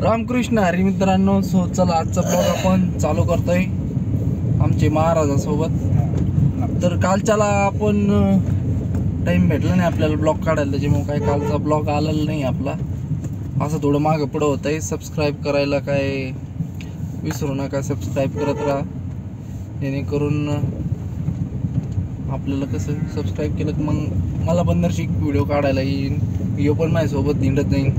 रामकृष्ण हरी मित्रांनो. सो चला आजचा ब्लॉग आपण चालू करतोय आमचे महाराजासोबत. तर कालच्याला आपण टाइम भेटला नाही आपल्याला ब्लॉग काढायला, त्याच्यामुळे काय कालचा ब्लॉग आलेला नाही आपला. असं थोडं मागं पुढं होत आहे. सबस्क्राईब करायला काय विसरू नका, सबस्क्राईब करत राहा, जेणेकरून आपल्याला कसं सबस्क्राईब केलं की मग मला पण नरशिक व्हिडिओ काढायला येईल. व्हिडिओ पण माझ्यासोबत निंडत नाही,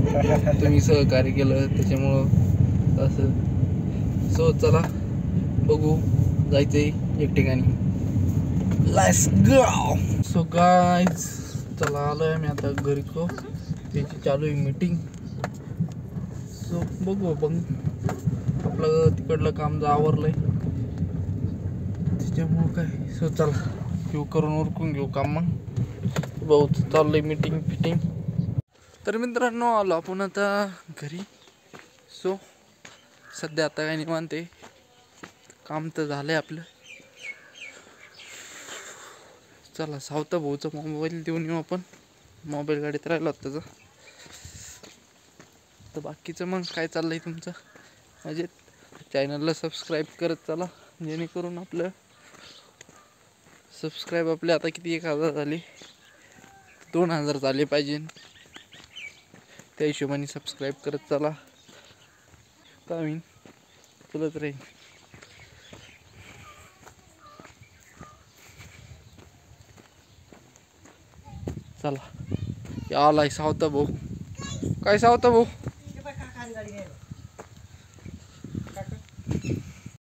तुम्ही सहकार्य केलं त्याच्यामुळं असं. सो चला बघू, जायचंय एक ठिकाणी. Let's go. सो गाईज चला आलोय मी आता घरी. को त्याची चालू आहे मीटिंग. सो बघू आपण, आपलं तिकडलं काम जर आवरलंय त्याच्यामुळं काय. सो चला घेऊ करून उरकून घेऊ काम. मग बहुत चाललंय मीटिंग फिटिंग. तर मित्रांनो आलो आपण आता घरी. सो सध्या आता काय निवांत आहे, काम तर झालंय आपलं. चला सावता भाऊचा मोबाईल देऊन येऊ आपण, मोबाईल गाडीत राहिला होता त्याचा. तर बाकीचं मग काय चाललंय तुमचं म्हणजे चॅनलला सबस्क्राईब करत चला, जेणेकरून आपलं सबस्क्राईब आपले आता किती 1000 झाले, 2000 झाले पाहिजे. त्या हिशोबाने सबस्क्राईब करत चला, काय होईन चलत राहील. चला आलाय सावता भाऊ. काय सावता भाऊ